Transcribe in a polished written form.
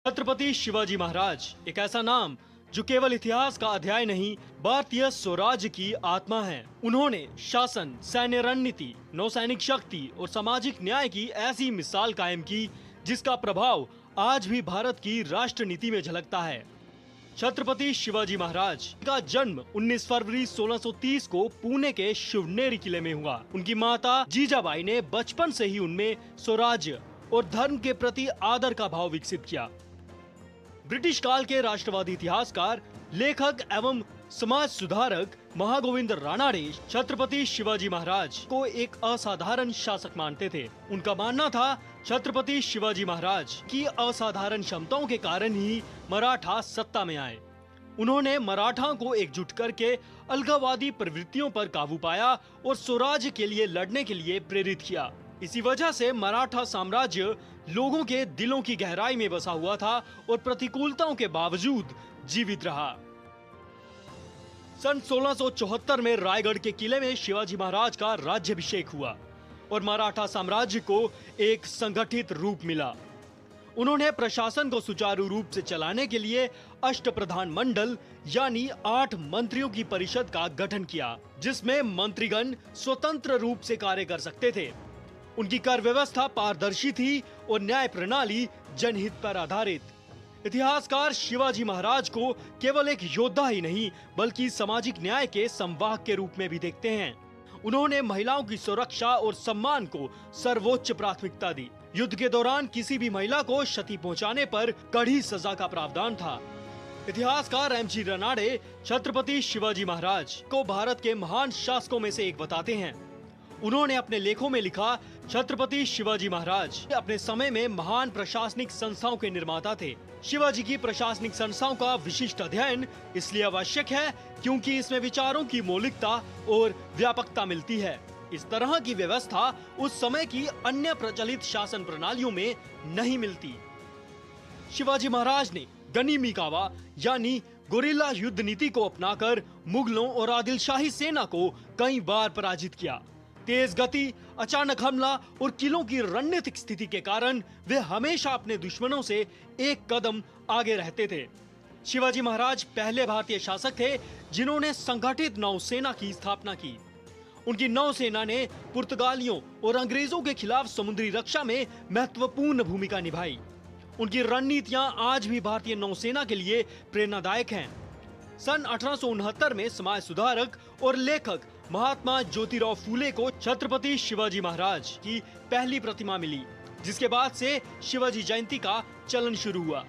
छत्रपति शिवाजी महाराज एक ऐसा नाम जो केवल इतिहास का अध्याय नहीं, भारतीय स्वराज्य की आत्मा है। उन्होंने शासन, सैन्य रणनीति, नौसैनिक शक्ति और सामाजिक न्याय की ऐसी मिसाल कायम की जिसका प्रभाव आज भी भारत की राष्ट्र नीति में झलकता है। छत्रपति शिवाजी महाराज का जन्म 19 फरवरी 1630 को पुणे के शिवनेरी किले में हुआ। उनकी माता जीजाबाई ने बचपन से ही उनमें स्वराज्य और धर्म के प्रति आदर का भाव विकसित किया। ब्रिटिश काल के राष्ट्रवादी इतिहासकार, लेखक एवं समाज सुधारक महागोविंद रानाडे छत्रपति शिवाजी महाराज को एक असाधारण शासक मानते थे। उनका मानना था छत्रपति शिवाजी महाराज की असाधारण क्षमताओं के कारण ही मराठा सत्ता में आए। उन्होंने मराठाओं को एकजुट करके अलगाववादी प्रवृत्तियों पर काबू पाया और स्वराज्य के लिए लड़ने के लिए प्रेरित किया। इसी वजह से मराठा साम्राज्य लोगों के दिलों की गहराई में बसा हुआ था और प्रतिकूलताओं के बावजूद जीवित रहा। सन 1674 में रायगढ़ के किले में शिवाजी महाराज का राज्याभिषेक हुआ और मराठा साम्राज्य को एक संगठित रूप मिला। उन्होंने प्रशासन को सुचारू रूप से चलाने के लिए अष्टप्रधान मंडल यानी 8 मंत्रियों की परिषद का गठन किया, जिसमें मंत्रीगण स्वतंत्र रूप से कार्य कर सकते थे। उनकी कर व्यवस्था पारदर्शी थी और न्याय प्रणाली जनहित पर आधारित। इतिहासकार शिवाजी महाराज को केवल एक योद्धा ही नहीं बल्कि सामाजिक न्याय के संवाहक के रूप में भी देखते हैं। उन्होंने महिलाओं की सुरक्षा और सम्मान को सर्वोच्च प्राथमिकता दी। युद्ध के दौरान किसी भी महिला को क्षति पहुंचाने पर कड़ी सजा का प्रावधान था। इतिहासकार एम.जी. रानाडे छत्रपति शिवाजी महाराज को भारत के महान शासकों में से एक बताते हैं। उन्होंने अपने लेखों में लिखा, छत्रपति शिवाजी महाराज अपने समय में महान प्रशासनिक संस्थाओं के निर्माता थे। शिवाजी की प्रशासनिक संस्थाओं का विशिष्ट अध्ययन इसलिए आवश्यक है क्योंकि इसमें विचारों की मौलिकता और व्यापकता मिलती है। इस तरह की व्यवस्था उस समय की अन्य प्रचलित शासन प्रणालियों में नहीं मिलती। शिवाजी महाराज ने गनीमी कावा यानी गोरिल्ला युद्ध नीति को अपनाकर मुगलों और आदिलशाही सेना को कई बार पराजित किया। तेज गति, अचानक हमला और किलों की रणनीतिक स्थिति के कारण वे हमेशा अपने दुश्मनों से एक कदम आगे रहते थे। शिवाजी महाराज पहले भारतीय शासक थे जिन्होंने संगठित नौसेना की स्थापना की। उनकी नौसेना ने पुर्तगालियों और अंग्रेजों के खिलाफ समुद्री रक्षा में महत्वपूर्ण भूमिका निभाई। उनकी रणनीतियां आज भी भारतीय नौसेना के लिए प्रेरणादायक हैं। सन 1869 में समाज सुधारक और लेखक महात्मा ज्योतिराव फूले को छत्रपति शिवाजी महाराज की पहली प्रतिमा मिली, जिसके बाद से शिवाजी जयंती का चलन शुरू हुआ।